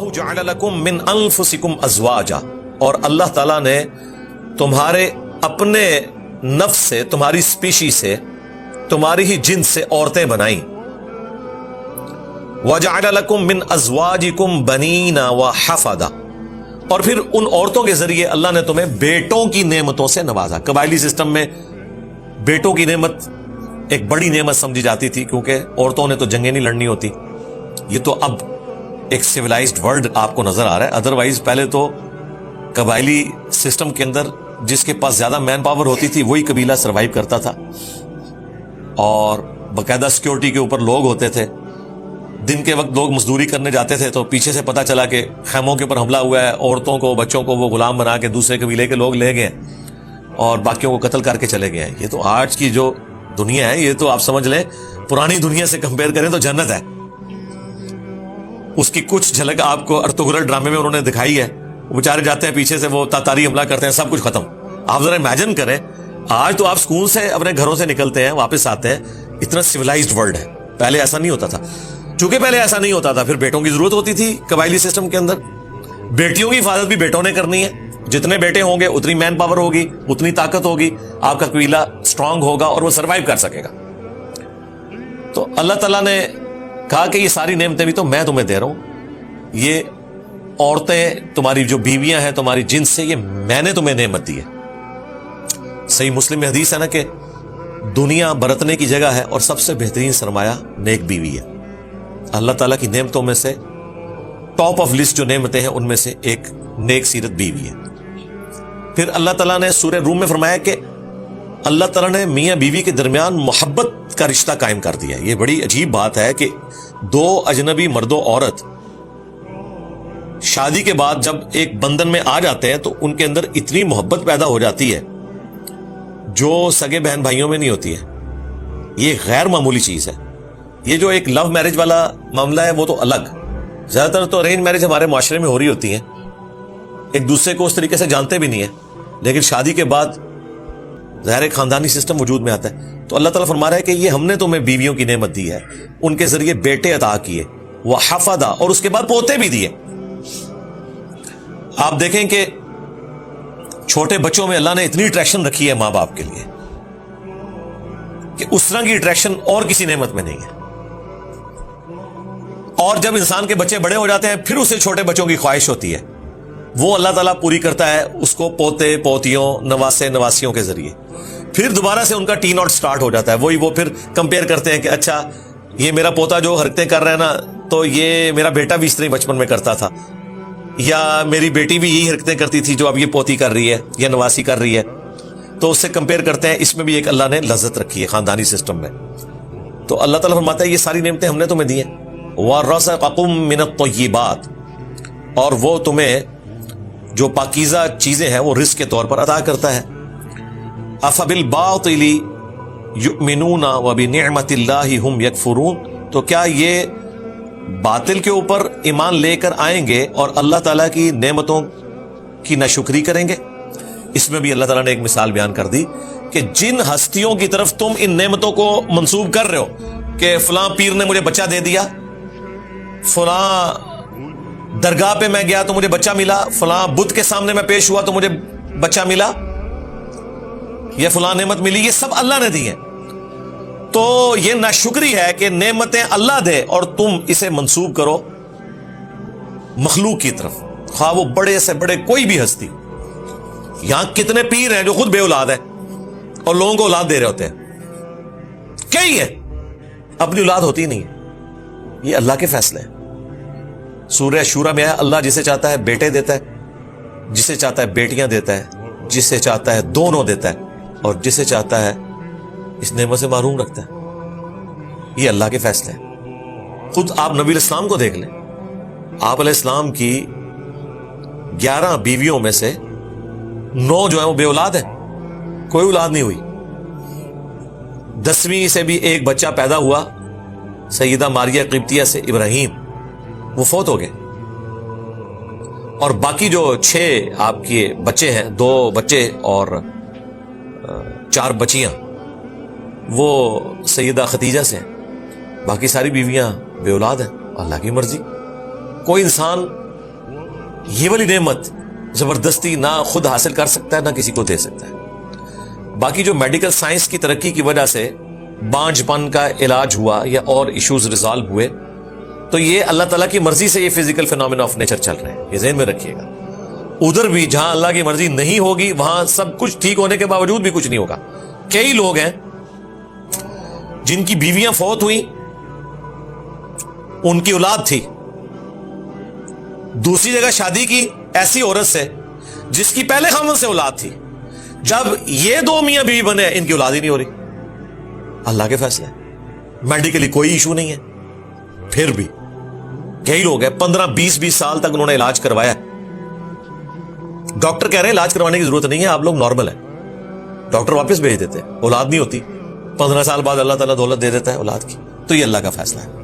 واللہ جعل لکم من انفسکم ازواجا، اور اللہ تعالیٰ نے تمہارے اپنے نفس سے، تمہاری سپیشی سے، تمہاری ہی جنس سے عورتیں بنائیں. وجعل لکم من ازواجکم بنین وحفدا، اور پھر ان عورتوں کے ذریعے اللہ نے تمہیں بیٹوں کی نعمتوں سے نوازا. قبائلی سسٹم میں بیٹوں کی نعمت ایک بڑی نعمت سمجھی جاتی تھی، کیونکہ عورتوں نے تو جنگیں نہیں لڑنی ہوتی. یہ تو اب ایک سویلائزڈ ورلڈ آپ کو نظر آ رہا ہے. ادروائز پہلے تو قبائلی سسٹم کے اندر جس کے پاس زیادہ مین پاور ہوتی تھی وہی قبیلہ سروائیو کرتا تھا، اور باقاعدہ سیکیورٹی کے اوپر لوگ ہوتے تھے. دن کے وقت لوگ مزدوری کرنے جاتے تھے تو پیچھے سے پتہ چلا کہ خیموں کے اوپر حملہ ہوا ہے، عورتوں کو بچوں کو وہ غلام بنا کے دوسرے قبیلے کے لوگ لے گئے اور باقیوں کو قتل کر کے چلے گئے ہیں. یہ تو آج کی جو دنیا ہے، یہ تو آپ سمجھ لیں پرانی دنیا سے کمپیئر کریں تو جنت ہے. اس کی کچھ جھلک آپ کو ارطغرل ڈرامے میں انہوں نے دکھائی ہے. وہ بیچارے جاتے ہیں پیچھے سے، وہ تاتاری حملہ کرتے ہیں، سب کچھ ختم. آپ ذرا امیجن کریں، آج تو آپ سکول سے اپنے گھروں سے نکلتے ہیں واپس آتے ہیں، اتنا سویلائزڈ ورلڈ ہے. پہلے ایسا نہیں ہوتا تھا. چونکہ پہلے ایسا نہیں ہوتا تھا، پھر بیٹوں کی ضرورت ہوتی تھی قبائلی سسٹم کے اندر. بیٹیوں کی حفاظت بھی بیٹوں نے کرنی ہے. جتنے بیٹے ہوں گے اتنی مین پاور ہوگی، اتنی طاقت ہوگی، آپ کا قبیلہ اسٹرانگ ہوگا اور وہ سروائیو کر سکے گا. تو اللہ تعالیٰ نے کہا کہ یہ ساری نعمتیں بھی تو میں تمہیں دے رہا ہوں. یہ عورتیں تمہاری جو بیویاں ہیں تمہاری جنس سے، یہ میں نے تمہیں نعمت دی ہے. صحیح مسلم میں حدیث ہے نا کہ دنیا برتنے کی جگہ ہے اور سب سے بہترین سرمایہ نیک بیوی ہے. اللہ تعالیٰ کی نعمتوں میں سے ٹاپ آف لسٹ جو نعمتیں ہیں ان میں سے ایک نیک سیرت بیوی ہے. پھر اللہ تعالیٰ نے سورہ روم میں فرمایا کہ اللہ تعالیٰ نے میاں بیوی کے درمیان محبت کا رشتہ قائم کر دیا. یہ بڑی عجیب بات ہے کہ دو اجنبی مرد و عورت شادی کے بعد جب ایک بندھن میں آ جاتے ہیں تو ان کے اندر اتنی محبت پیدا ہو جاتی ہے جو سگے بہن بھائیوں میں نہیں ہوتی ہے. یہ غیر معمولی چیز ہے. یہ جو ایک لو میرج والا معاملہ ہے وہ تو الگ. زیادہ تر تو ارینج میرج ہمارے معاشرے میں ہو رہی ہوتی ہیں، ایک دوسرے کو اس طریقے سے جانتے بھی نہیں ہیں، لیکن شادی کے بعد ظاہر ایک خاندانی سسٹم وجود میں آتا ہے. تو اللہ تعالیٰ فرما رہا ہے کہ یہ ہم نے تمہیں بیویوں کی نعمت دی ہے، ان کے ذریعے بیٹے عطا کیے، وہ حفظا، اور اس کے بعد پوتے بھی دیے. آپ دیکھیں کہ چھوٹے بچوں میں اللہ نے اتنی اٹریکشن رکھی ہے ماں باپ کے لیے کہ اس طرح کی اٹریکشن اور کسی نعمت میں نہیں ہے. اور جب انسان کے بچے بڑے ہو جاتے ہیں پھر اسے چھوٹے بچوں کی خواہش ہوتی ہے، وہ اللہ تعالیٰ پوری کرتا ہے اس کو پوتے پوتیوں نواسے نواسیوں کے ذریعے. پھر دوبارہ سے ان کا ٹین آؤٹ سٹارٹ ہو جاتا ہے. وہی وہ پھر کمپیئر کرتے ہیں کہ اچھا یہ میرا پوتا جو حرکتیں کر رہا ہے نا، تو یہ میرا بیٹا بھی اس طرح بچپن میں کرتا تھا، یا میری بیٹی بھی یہی حرکتیں کرتی تھی جو اب یہ پوتی کر رہی ہے یا نواسی کر رہی ہے. تو اس سے کمپیئر کرتے ہیں. اس میں بھی ایک اللہ نے لذت رکھی ہے خاندانی سسٹم میں. تو اللہ تعالیٰ فرماتا ہے یہ ساری نعمتیں ہم نے تمہیں دی ہیں. وَرَزَقَكُم مِّنَ الطَّيِّبَاتِ، اور وہ تمہیں جو پاکیزہ چیزیں ہیں وہ رزق کے طور پر عطا کرتا ہے. أَفَبِالْبَاطِلِ يُؤْمِنُونَ وَبِنِعْمَةِ اللَّهِ هُمْ يَكْفُرُونَ، تو کیا یہ باطل کے اوپر ایمان لے کر آئیں گے اور اللہ تعالیٰ کی نعمتوں کی ناشکری کریں گے؟ اس میں بھی اللہ تعالیٰ نے ایک مثال بیان کر دی کہ جن ہستیوں کی طرف تم ان نعمتوں کو منسوب کر رہے ہو کہ فلاں پیر نے مجھے بچہ دے دیا، فلاں درگاہ پہ میں گیا تو مجھے بچہ ملا، فلاں بت کے سامنے میں پیش ہوا تو مجھے بچہ ملا، یہ فلاں نعمت ملی، یہ سب اللہ نے دی ہے. تو یہ ناشکری ہے کہ نعمتیں اللہ دے اور تم اسے منسوب کرو مخلوق کی طرف، خواہ وہ بڑے سے بڑے کوئی بھی ہستی. یہاں کتنے پیر ہیں جو خود بے اولاد ہیں اور لوگوں کو اولاد دے رہے ہوتے ہیں، کئی ہے اپنی اولاد ہوتی نہیں ہے. یہ اللہ کے فیصلے ہیں. سورہ شورا میں ہے اللہ جسے چاہتا ہے بیٹے دیتا ہے، جسے چاہتا ہے بیٹیاں دیتا ہے، جسے چاہتا ہے دونوں دیتا ہے، اور جسے چاہتا ہے اس نعمت سے محروم رکھتا ہے. یہ اللہ کے فیصلے ہیں. خود آپ نبی علیہ السلام کو دیکھ لیں. آپ علیہ السلام کی 11 بیویوں میں سے 9 جو ہیں وہ بے اولاد ہیں، کوئی اولاد نہیں ہوئی. 10ویں سے بھی ایک بچہ پیدا ہوا سیدہ ماریہ قبطیہ سے، ابراہیم، وہ فوت ہو گئے. اور باقی جو 6 آپ کے بچے ہیں، 2 بچے اور 4 بچیاں، وہ سیدہ ختیجہ سے ہیں. باقی ساری بیویاں بے اولاد ہیں. اللہ کی مرضی. کوئی انسان یہ والی نعمت زبردستی نہ خود حاصل کر سکتا ہے نہ کسی کو دے سکتا ہے. باقی جو میڈیکل سائنس کی ترقی کی وجہ سے بانجھ پن کا علاج ہوا یا اور ایشوز ریزالو ہوئے, تو یہ اللہ تعالیٰ کی مرضی سے یہ فزیکل فینومینا آف نیچر چل رہے ہیں, یہ ذہن میں رکھیے گا. ادھر بھی جہاں اللہ کی مرضی نہیں ہوگی وہاں سب کچھ ٹھیک ہونے کے باوجود بھی کچھ نہیں ہوگا. کئی لوگ ہیں جن کی بیویاں فوت ہوئی, ان کی اولاد تھی, دوسری جگہ شادی کی ایسی عورت سے جس کی پہلے خاوند سے اولاد تھی, جب یہ دو میاں بیوی بنے ان کی اولاد ہی نہیں ہو رہی. اللہ کے فیصلے, میڈیکلی کوئی ایشو نہیں ہے. پھر بھی کئی لوگ ہیں 15-20 سال تک انہوں نے علاج کروایا, ڈاکٹر کہہ رہے ہیں علاج کروانے کی ضرورت نہیں ہے, آپ لوگ نارمل ہیں, ڈاکٹر واپس بھیج دیتے ہیں, اولاد نہیں ہوتی, 15 سال بعد اللہ تعالیٰ دولت دے دیتا ہے اولاد کی. تو یہ اللہ کا فیصلہ ہے.